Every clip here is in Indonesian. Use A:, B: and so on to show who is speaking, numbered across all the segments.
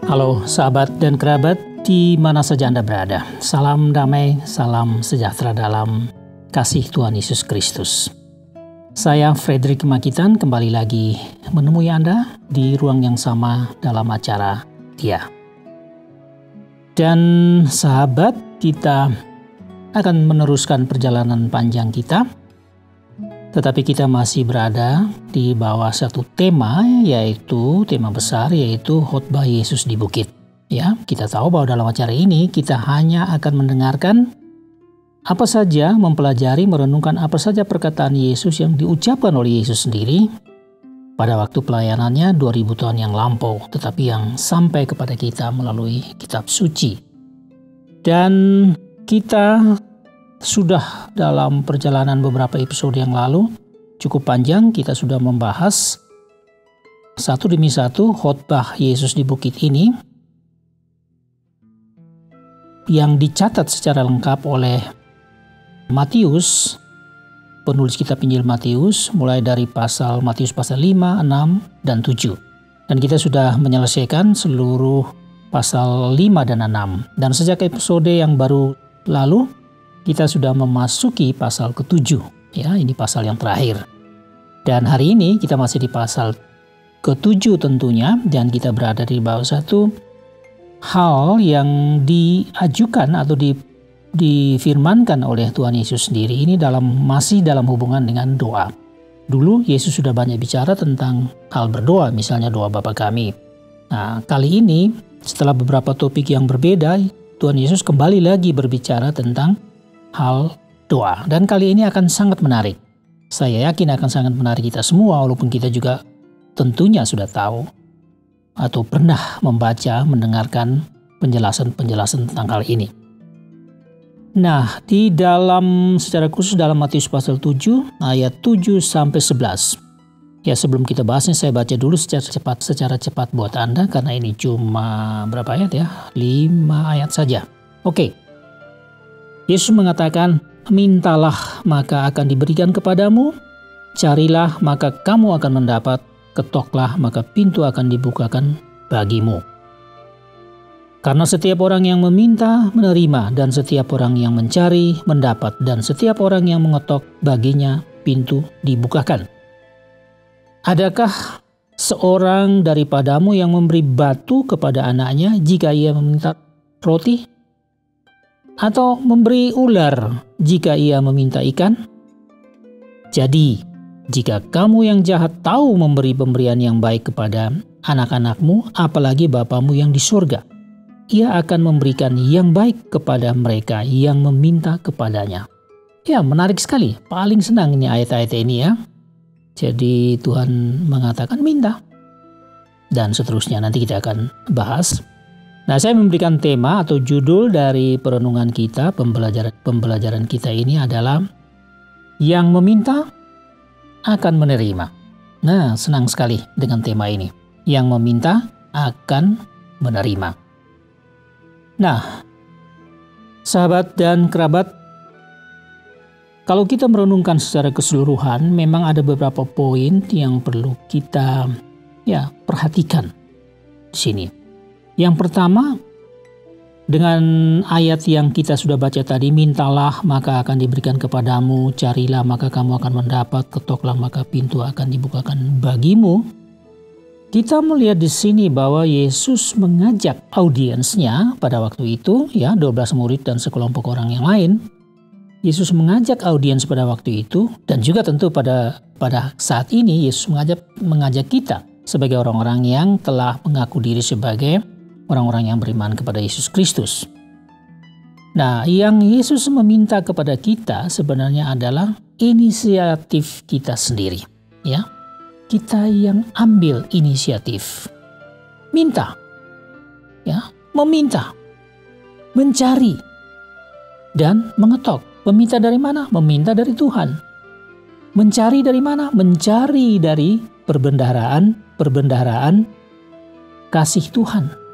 A: Halo sahabat dan kerabat di mana saja Anda berada. Salam damai, salam sejahtera dalam kasih Tuhan Yesus Kristus. Saya Frederick Makitan kembali lagi menemui Anda di ruang yang sama dalam acara Dia. Dan sahabat, kita akan meneruskan perjalanan panjang kita. Tetapi kita masih berada di bawah satu tema, yaitu tema besar, yaitu khotbah Yesus di bukit. Ya, kita tahu bahwa dalam acara ini kita hanya akan mendengarkan apa saja, mempelajari, merenungkan apa saja perkataan Yesus yang diucapkan oleh Yesus sendiri pada waktu pelayanannya 2000 tahun yang lampau, tetapi yang sampai kepada kita melalui kitab suci. Dan kita sudah dalam perjalanan beberapa episode yang lalu, cukup panjang, kita sudah membahas satu demi satu khotbah Yesus di bukit ini yang dicatat secara lengkap oleh Matius, penulis kitab Injil Matius, mulai dari Matius pasal 5, 6, dan 7. Dan kita sudah menyelesaikan seluruh pasal 5 dan 6. Dan sejak episode yang baru lalu, kita sudah memasuki pasal ke-7. Ya, ini pasal yang terakhir. Dan hari ini kita masih di pasal ke-7 tentunya, dan kita berada di bawah satu hal yang diajukan atau difirmankan oleh Tuhan Yesus sendiri. Ini masih dalam hubungan dengan doa. Dulu Yesus sudah banyak bicara tentang hal berdoa, misalnya doa Bapa kami. Nah, kali ini setelah beberapa topik yang berbeda, Tuhan Yesus kembali lagi berbicara tentang hal doa. Dan kali ini akan sangat menarik. Saya yakin akan sangat menarik kita semua, walaupun kita juga tentunya sudah tahu atau pernah membaca, mendengarkan penjelasan-penjelasan tentang hal ini. Nah, secara khusus dalam Matius pasal 7 ayat 7 sampai 11. Ya, sebelum kita bahasnya saya baca dulu secara cepat buat Anda, karena ini cuma berapa ayat ya? 5 ayat saja. Oke. Yesus mengatakan, "Mintalah maka akan diberikan kepadamu, carilah maka kamu akan mendapat, ketoklah maka pintu akan dibukakan bagimu. Karena setiap orang yang meminta menerima, dan setiap orang yang mencari mendapat, dan setiap orang yang mengetok baginya pintu dibukakan. Adakah seorang daripadamu yang memberi batu kepada anaknya jika ia meminta roti? Atau memberi ular jika ia meminta ikan? Jadi, jika kamu yang jahat tahu memberi pemberian yang baik kepada anak-anakmu, apalagi Bapamu yang di surga, ia akan memberikan yang baik kepada mereka yang meminta kepadanya." Ya, menarik sekali. Paling senang ini ayat-ayat ini ya. Jadi Tuhan mengatakan minta. Dan seterusnya nanti kita akan bahas. Nah, saya memberikan tema atau judul dari perenungan kita, pembelajaran kita ini adalah yang meminta akan menerima. Nah, senang sekali dengan tema ini. Yang meminta akan menerima. Nah, sahabat dan kerabat, kalau kita merenungkan secara keseluruhan, memang ada beberapa poin yang perlu kita perhatikan di sini. Yang pertama, dengan ayat yang kita sudah baca tadi, mintalah maka akan diberikan kepadamu, carilah maka kamu akan mendapat, ketoklah maka pintu akan dibukakan bagimu. Kita melihat di sini bahwa Yesus mengajak audiensnya pada waktu itu, 12 murid dan sekelompok orang yang lain. Yesus mengajak audiens pada waktu itu, dan juga tentu pada saat ini Yesus mengajak kita sebagai orang-orang yang telah mengaku diri sebagai orang-orang yang beriman kepada Yesus Kristus. Nah, yang Yesus meminta kepada kita sebenarnya adalah inisiatif kita sendiri. Ya, kita yang ambil inisiatif. Minta. Ya, meminta. Mencari. Dan mengetok. Meminta dari mana? Meminta dari Tuhan. Mencari dari mana? Mencari dari perbendaharaan kasih Tuhan.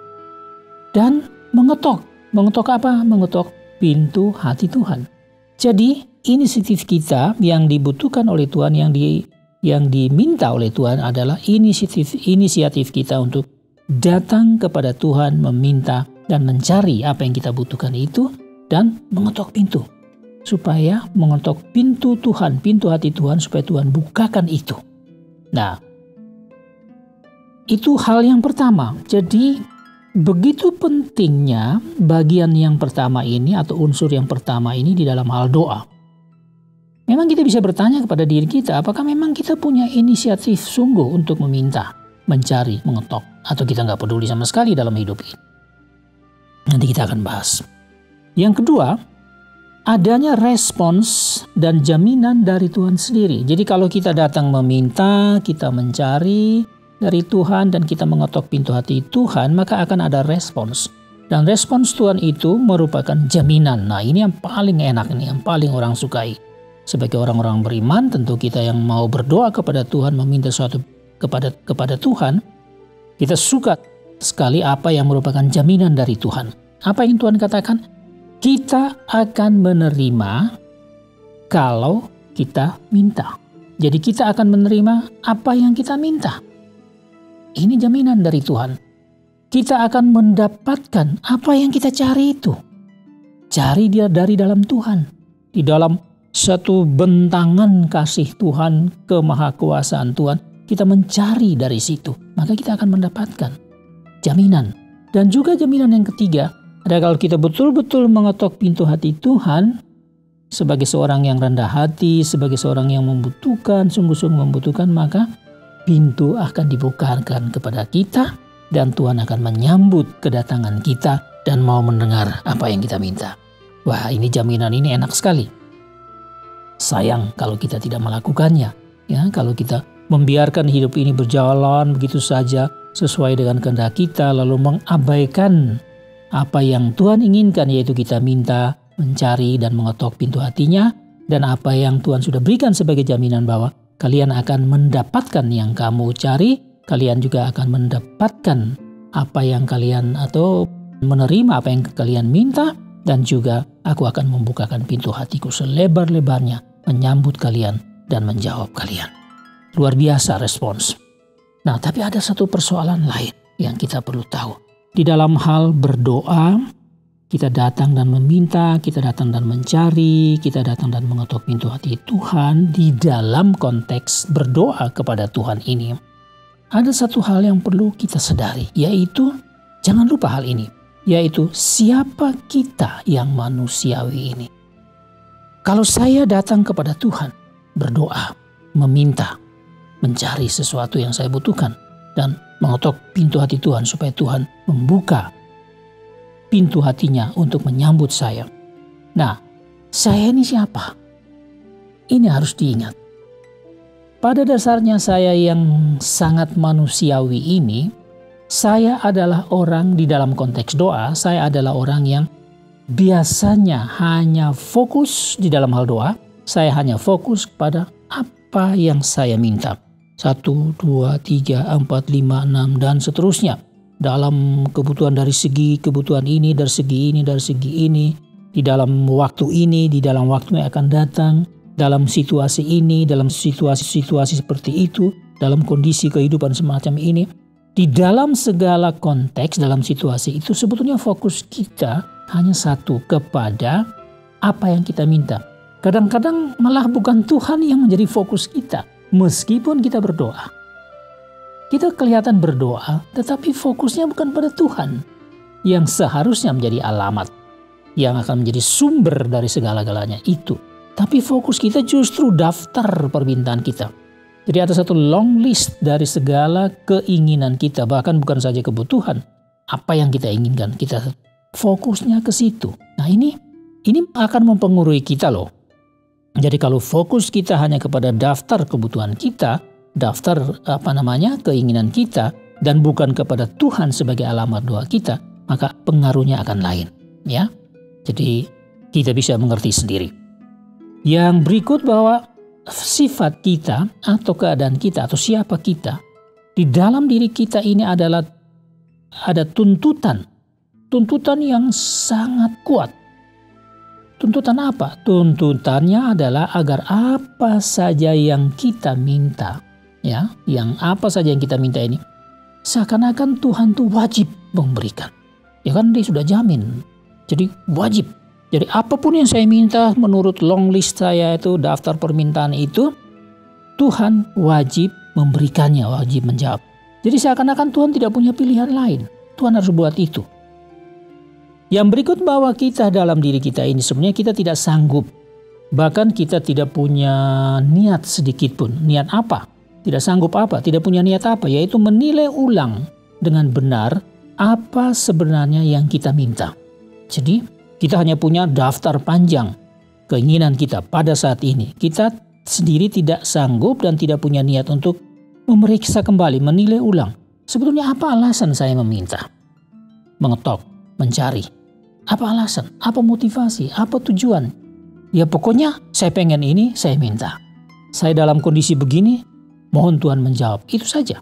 A: Dan mengetok. Mengetok apa? Mengetok pintu hati Tuhan. Jadi inisiatif kita yang dibutuhkan oleh Tuhan, yang diminta oleh Tuhan adalah inisiatif kita untuk datang kepada Tuhan, meminta dan mencari apa yang kita butuhkan itu, dan mengetok pintu. Supaya mengetok pintu Tuhan, pintu hati Tuhan, supaya Tuhan bukakan itu. Nah, itu hal yang pertama. Jadi begitu pentingnya bagian yang pertama ini atau unsur yang pertama ini di dalam hal doa. Memang kita bisa bertanya kepada diri kita, apakah memang kita punya inisiatif sungguh untuk meminta, mencari, mengetok, atau kita nggak peduli sama sekali dalam hidup ini. Nanti kita akan bahas. Yang kedua, adanya respons dan jaminan dari Tuhan sendiri. Jadi kalau kita datang meminta, kita mencari dari Tuhan dan kita mengetok pintu hati Tuhan, maka akan ada respons. Dan respons Tuhan itu merupakan jaminan. Nah, ini yang paling enak, ini yang paling orang sukai. Sebagai orang-orang beriman, tentu kita yang mau berdoa kepada Tuhan, meminta sesuatu kepada Tuhan, kita suka sekali apa yang merupakan jaminan dari Tuhan. Apa yang Tuhan katakan? Kita akan menerima kalau kita minta. Jadi kita akan menerima apa yang kita minta. Ini jaminan dari Tuhan. Kita akan mendapatkan apa yang kita cari itu. Cari dia dari dalam Tuhan. Di dalam satu bentangan kasih Tuhan, kemahakuasaan Tuhan, kita mencari dari situ. Maka kita akan mendapatkan jaminan. Dan juga jaminan yang ketiga, ada kalau kita betul-betul mengetok pintu hati Tuhan, sebagai seorang yang rendah hati, sebagai seorang yang membutuhkan, sungguh-sungguh membutuhkan, maka pintu akan dibukakan kepada kita dan Tuhan akan menyambut kedatangan kita dan mau mendengar apa yang kita minta. Wah, ini jaminan ini enak sekali. Sayang kalau kita tidak melakukannya. Ya, kalau kita membiarkan hidup ini berjalan begitu saja sesuai dengan kehendak kita, lalu mengabaikan apa yang Tuhan inginkan, yaitu kita minta, mencari, dan mengetok pintu hatinya. Dan apa yang Tuhan sudah berikan sebagai jaminan bahwa kalian akan mendapatkan yang kamu cari. Kalian juga akan mendapatkan apa yang kalian atau menerima apa yang kalian minta. Dan juga aku akan membukakan pintu hatiku selebar-lebarnya, menyambut kalian dan menjawab kalian. Luar biasa respons. Nah, tapi ada satu persoalan lain yang kita perlu tahu. Di dalam hal berdoa, kita datang dan meminta, kita datang dan mencari, kita datang dan mengetok pintu hati Tuhan. Di dalam konteks berdoa kepada Tuhan ini, ada satu hal yang perlu kita sadari, yaitu jangan lupa hal ini, yaitu siapa kita yang manusiawi ini. Kalau saya datang kepada Tuhan, berdoa, meminta, mencari sesuatu yang saya butuhkan, dan mengetok pintu hati Tuhan supaya Tuhan membuka pintu hatinya untuk menyambut saya. Nah, saya ini siapa? Ini harus diingat. Pada dasarnya saya yang sangat manusiawi ini, saya adalah orang di dalam konteks doa, saya adalah orang yang biasanya hanya fokus di dalam hal doa, saya hanya fokus pada apa yang saya minta. 1, 2, 3, 4, 5, 6, dan seterusnya. Dalam kebutuhan dari segi kebutuhan ini, dari segi ini, dari segi ini. Di dalam waktu ini, di dalam waktu yang akan datang. Dalam situasi ini, dalam situasi seperti itu. Dalam kondisi kehidupan semacam ini. Di dalam segala konteks, dalam situasi itu sebetulnya fokus kita hanya satu, kepada apa yang kita minta. Kadang-kadang malah bukan Tuhan yang menjadi fokus kita. Meskipun kita berdoa, kita kelihatan berdoa, tetapi fokusnya bukan pada Tuhan, yang seharusnya menjadi alamat, yang akan menjadi sumber dari segala-galanya itu. Tapi fokus kita justru daftar permintaan kita. Jadi ada satu long list dari segala keinginan kita, bahkan bukan saja kebutuhan, apa yang kita inginkan, kita fokusnya ke situ. Nah ini akan mempengaruhi kita loh. Jadi kalau fokus kita hanya kepada daftar kebutuhan kita, daftar keinginan kita, dan bukan kepada Tuhan sebagai alamat doa kita, maka pengaruhnya akan lain. Ya, jadi kita bisa mengerti sendiri. Yang berikut bahwa sifat kita atau keadaan kita atau siapa kita di dalam diri kita ini adalah ada tuntutan yang sangat kuat. Tuntutan apa? Tuntutannya adalah agar apa saja yang kita minta, ya, yang apa saja yang kita minta ini seakan-akan Tuhan tuh wajib memberikan. Ya kan, dia sudah jamin. Jadi wajib. Jadi apapun yang saya minta menurut long list saya itu, daftar permintaan itu, Tuhan wajib memberikannya, wajib menjawab. Jadi seakan-akan Tuhan tidak punya pilihan lain. Tuhan harus buat itu. Yang berikut, bahwa kita dalam diri kita ini sebenarnya kita tidak sanggup. Bahkan kita tidak punya niat sedikit pun. Niat apa? Tidak sanggup apa? Tidak punya niat apa? Yaitu menilai ulang dengan benar apa sebenarnya yang kita minta. Jadi kita hanya punya daftar panjang keinginan kita pada saat ini. Kita sendiri tidak sanggup dan tidak punya niat untuk memeriksa kembali, menilai ulang. Sebetulnya apa alasan saya meminta? Mengetok, mencari. Apa alasan? Apa motivasi? Apa tujuan? Ya pokoknya saya pengen ini, saya minta. Saya dalam kondisi begini, mohon Tuhan menjawab. Itu saja.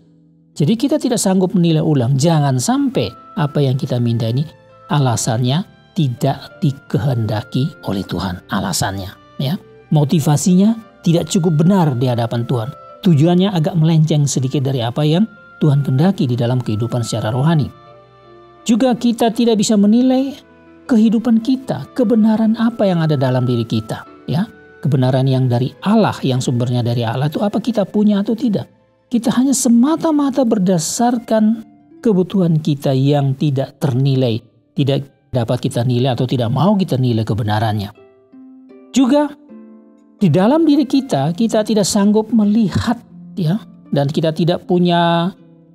A: Jadi kita tidak sanggup menilai ulang. Jangan sampai apa yang kita minta ini alasannya tidak dikehendaki oleh Tuhan. Alasannya, ya, motivasinya tidak cukup benar di hadapan Tuhan. Tujuannya agak melenceng sedikit dari apa yang Tuhan kehendaki di dalam kehidupan secara rohani. Juga kita tidak bisa menilai kehidupan kita, kebenaran apa yang ada dalam diri kita, ya. Kebenaran yang dari Allah, yang sumbernya dari Allah itu apa kita punya atau tidak. Kita hanya semata-mata berdasarkan kebutuhan kita yang tidak ternilai, tidak dapat kita nilai atau tidak mau kita nilai kebenarannya. Juga di dalam diri kita tidak sanggup melihat, ya, dan kita tidak punya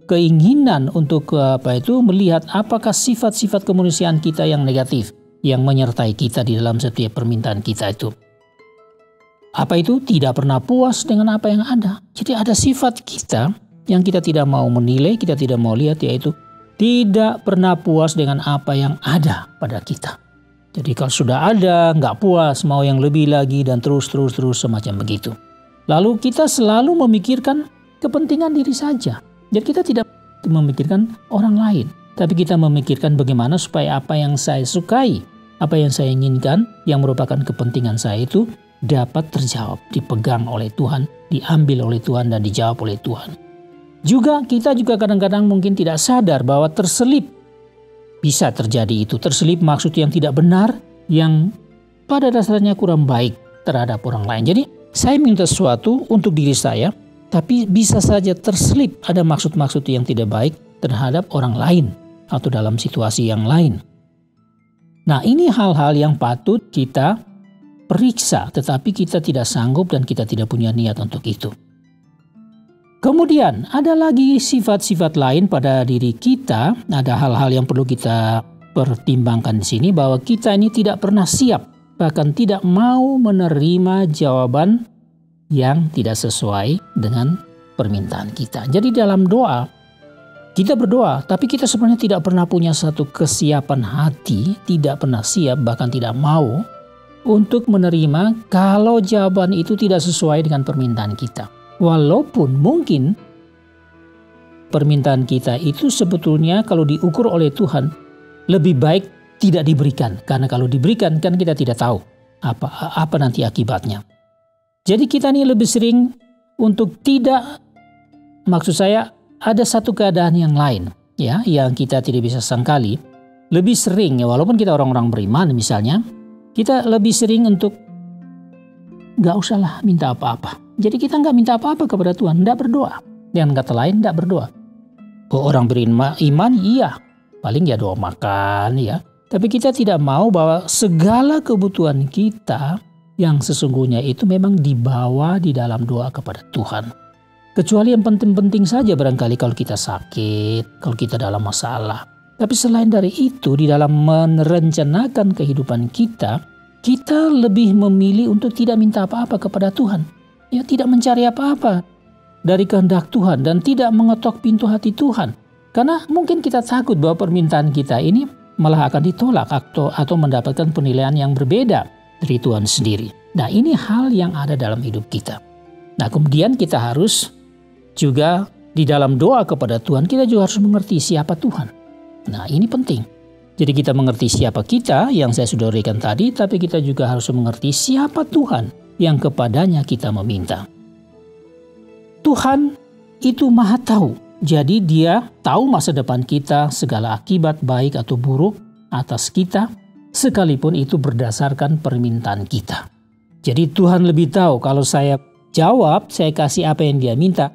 A: keinginan untuk melihat apakah sifat-sifat kemanusiaan kita yang negatif yang menyertai kita di dalam setiap permintaan kita itu. Apa itu? Tidak pernah puas dengan apa yang ada. Jadi ada sifat kita yang kita tidak mau menilai, kita tidak mau lihat, yaitu tidak pernah puas dengan apa yang ada pada kita. Jadi kalau sudah ada, nggak puas, mau yang lebih lagi, dan terus semacam begitu. Lalu kita selalu memikirkan kepentingan diri saja. Jadi kita tidak memikirkan orang lain, tapi kita memikirkan bagaimana supaya apa yang saya sukai, apa yang saya inginkan, yang merupakan kepentingan saya itu dapat terjawab, dipegang oleh Tuhan, diambil oleh Tuhan, dan dijawab oleh Tuhan. Juga kita kadang-kadang mungkin tidak sadar bahwa terselip, bisa terjadi itu, terselip maksud yang tidak benar, yang pada dasarnya kurang baik terhadap orang lain. Jadi saya minta sesuatu untuk diri saya, tapi bisa saja terselip ada maksud-maksud yang tidak baik terhadap orang lain atau dalam situasi yang lain. Nah, ini hal-hal yang patut kita periksa, tetapi kita tidak sanggup dan kita tidak punya niat untuk itu. Kemudian ada lagi sifat-sifat lain pada diri kita. Ada hal-hal yang perlu kita pertimbangkan di sini, bahwa kita ini tidak pernah siap, bahkan tidak mau menerima jawaban yang tidak sesuai dengan permintaan kita. Jadi dalam doa, kita berdoa, tapi kita sebenarnya tidak pernah punya satu kesiapan hati, tidak pernah siap, bahkan tidak mau untuk menerima kalau jawaban itu tidak sesuai dengan permintaan kita. Walaupun mungkin permintaan kita itu sebetulnya kalau diukur oleh Tuhan lebih baik tidak diberikan. Karena kalau diberikan kan kita tidak tahu apa nanti akibatnya. Jadi kita ini lebih sering untuk tidak, maksud saya ada satu keadaan yang lain, ya, yang kita tidak bisa sangkali. Lebih sering, ya, walaupun kita orang-orang beriman misalnya, kita lebih sering untuk gak usahlah minta apa-apa. Jadi kita gak minta apa-apa kepada Tuhan, gak berdoa. Dengan kata lain, gak berdoa. Orang beriman, iya, paling ya doa makan, ya. Tapi kita tidak mau bahwa segala kebutuhan kita yang sesungguhnya itu memang dibawa di dalam doa kepada Tuhan. Kecuali yang penting-penting saja barangkali kalau kita sakit, kalau kita dalam masalah. Tapi selain dari itu, di dalam merencanakan kehidupan kita lebih memilih untuk tidak minta apa-apa kepada Tuhan. Ya, tidak mencari apa-apa dari kehendak Tuhan dan tidak mengetok pintu hati Tuhan. Karena mungkin kita takut bahwa permintaan kita ini malah akan ditolak atau mendapatkan penilaian yang berbeda dari Tuhan sendiri. Nah, ini hal yang ada dalam hidup kita. Nah, kemudian kita harus juga di dalam doa kepada Tuhan, kita juga harus mengerti siapa Tuhan. Nah, ini penting. Jadi kita mengerti siapa kita yang saya sudah uraikan tadi, tapi kita juga harus mengerti siapa Tuhan yang kepadanya kita meminta. Tuhan itu Maha tahu Jadi dia tahu masa depan kita, segala akibat baik atau buruk atas kita, sekalipun itu berdasarkan permintaan kita. Jadi Tuhan lebih tahu kalau saya jawab, saya kasih apa yang dia minta,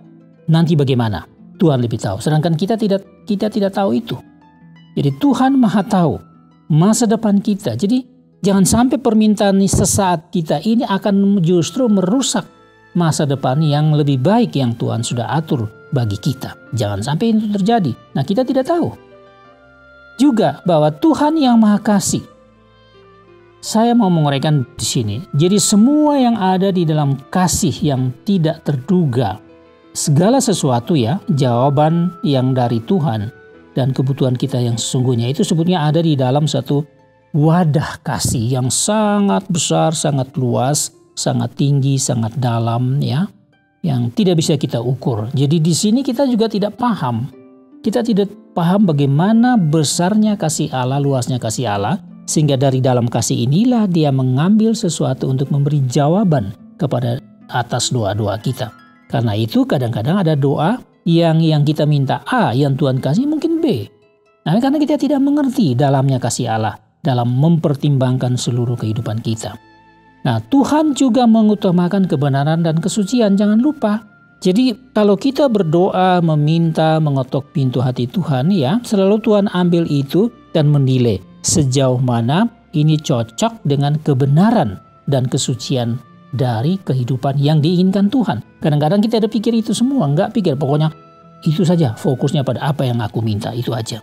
A: nanti bagaimana? Tuhan lebih tahu. Sedangkan kita tidak tahu itu. Jadi Tuhan Maha tahu masa depan kita. Jadi jangan sampai permintaan sesaat kita ini akan justru merusak masa depan yang lebih baik yang Tuhan sudah atur bagi kita. Jangan sampai itu terjadi. Nah, kita tidak tahu. Juga bahwa Tuhan yang Maha Kasih. Saya mau menguraikan di sini. Jadi semua yang ada di dalam kasih yang tidak terduga, segala sesuatu ya, jawaban yang dari Tuhan dan kebutuhan kita yang sesungguhnya itu sebetulnya ada di dalam satu wadah kasih yang sangat besar, sangat luas, sangat tinggi, sangat dalam ya, yang tidak bisa kita ukur. Jadi di sini kita juga tidak paham. Kita tidak paham bagaimana besarnya kasih Allah, luasnya kasih Allah, sehingga dari dalam kasih inilah dia mengambil sesuatu untuk memberi jawaban kepada atas doa-doa kita. Karena itu kadang-kadang ada doa yang kita minta A, yang Tuhan kasih mungkin B. Nah, karena kita tidak mengerti dalamnya kasih Allah dalam mempertimbangkan seluruh kehidupan kita. Nah, Tuhan juga mengutamakan kebenaran dan kesucian, jangan lupa. Jadi kalau kita berdoa, meminta, mengetok pintu hati Tuhan ya, selalu Tuhan ambil itu dan menilai sejauh mana ini cocok dengan kebenaran dan kesucian dari kehidupan yang diinginkan Tuhan. Kadang-kadang kita ada pikir itu semua, enggak pikir, pokoknya itu saja, fokusnya pada apa yang aku minta, itu aja.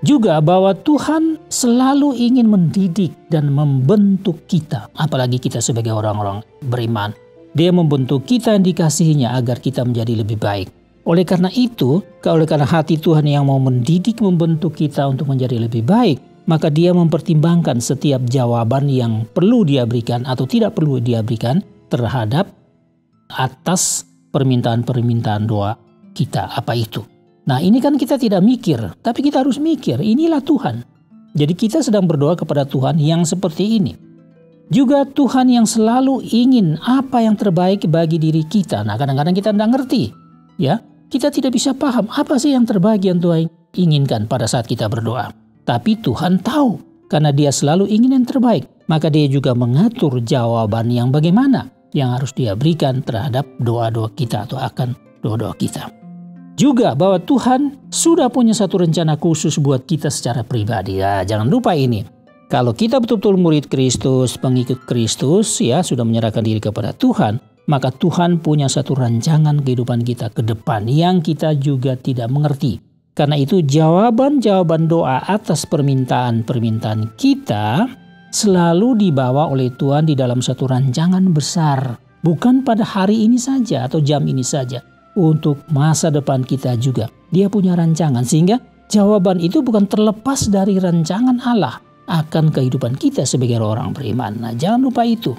A: Juga bahwa Tuhan selalu ingin mendidik dan membentuk kita, apalagi kita sebagai orang-orang beriman. Dia membentuk kita yang dikasihinya agar kita menjadi lebih baik. Oleh karena itu, oleh karena hati Tuhan yang mau mendidik, membentuk kita untuk menjadi lebih baik, maka dia mempertimbangkan setiap jawaban yang perlu dia berikan atau tidak perlu dia berikan terhadap atas permintaan-permintaan doa kita, apa itu. Nah, ini kan kita tidak mikir, tapi kita harus mikir, inilah Tuhan. Jadi kita sedang berdoa kepada Tuhan yang seperti ini. Juga Tuhan yang selalu ingin apa yang terbaik bagi diri kita. Nah, kadang-kadang kita tidak ngerti. Ya, kita tidak bisa paham apa sih yang terbaik yang Tuhan inginkan pada saat kita berdoa. Tapi Tuhan tahu, karena dia selalu ingin yang terbaik. Maka dia juga mengatur jawaban yang bagaimana yang harus dia berikan terhadap doa-doa kita atau akan doa-doa kita. Juga bahwa Tuhan sudah punya satu rencana khusus buat kita secara pribadi. Ya, jangan lupa ini. Kalau kita betul-betul murid Kristus, pengikut Kristus, ya sudah menyerahkan diri kepada Tuhan, maka Tuhan punya satu rancangan kehidupan kita ke depan yang kita juga tidak mengerti. Karena itu jawaban-jawaban doa atas permintaan-permintaan kita selalu dibawa oleh Tuhan di dalam satu rancangan besar. Bukan pada hari ini saja atau jam ini saja. Untuk masa depan kita juga. Dia punya rancangan sehingga jawaban itu bukan terlepas dari rancangan Allah akan kehidupan kita sebagai orang beriman. Nah, jangan lupa itu.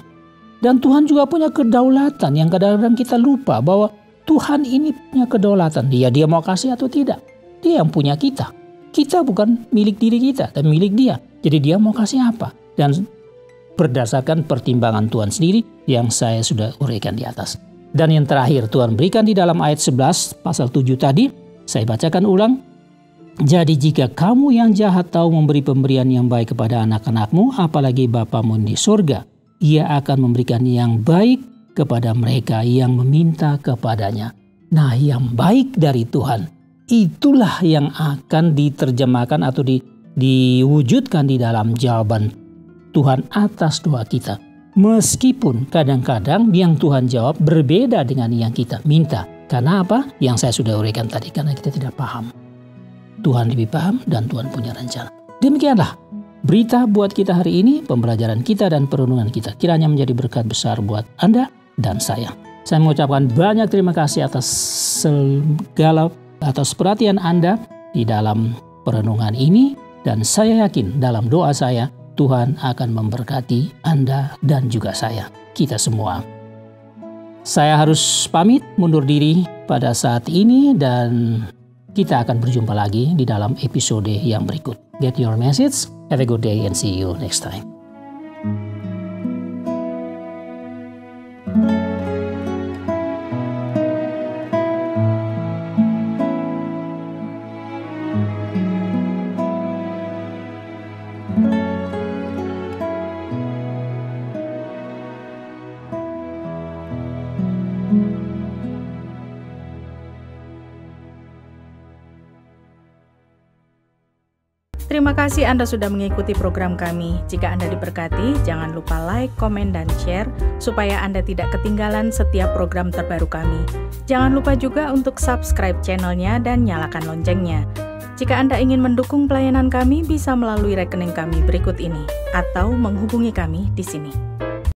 A: Dan Tuhan juga punya kedaulatan yang kadang-kadang kita lupa bahwa Tuhan ini punya kedaulatan. Dia mau kasih atau tidak. Dia yang punya kita. Kita bukan milik diri kita, tapi milik dia. Jadi dia mau kasih apa. Dan berdasarkan pertimbangan Tuhan sendiri yang saya sudah uraikan di atas. Dan yang terakhir Tuhan berikan di dalam ayat 11 pasal 7 tadi, saya bacakan ulang. Jadi jika kamu yang jahat tahu memberi pemberian yang baik kepada anak-anakmu, apalagi Bapamu di surga, ia akan memberikan yang baik kepada mereka yang meminta kepadanya. Nah, yang baik dari Tuhan, itulah yang akan diterjemahkan atau diwujudkan di dalam jawaban Tuhan atas doa kita. Meskipun kadang-kadang yang Tuhan jawab berbeda dengan yang kita minta. Karena apa? Yang saya sudah uraikan tadi, karena kita tidak paham. Tuhan lebih paham dan Tuhan punya rencana. Demikianlah berita buat kita hari ini, pembelajaran kita dan perenungan kita. Kiranya menjadi berkat besar buat Anda dan saya. Saya mengucapkan banyak terima kasih atas perhatian Anda di dalam perenungan ini. Dan saya yakin dalam doa saya, Tuhan akan memberkati Anda dan juga saya, kita semua. Saya harus pamit mundur diri pada saat ini dan kita akan berjumpa lagi di dalam episode yang berikut. Get your message. Have a good day and see you next time.
B: Terima kasih Anda sudah mengikuti program kami. Jika Anda diberkati, jangan lupa like, komen, dan share supaya Anda tidak ketinggalan setiap program terbaru kami. Jangan lupa juga untuk subscribe channelnya dan nyalakan loncengnya. Jika Anda ingin mendukung pelayanan kami, bisa melalui rekening kami berikut ini atau menghubungi kami di sini.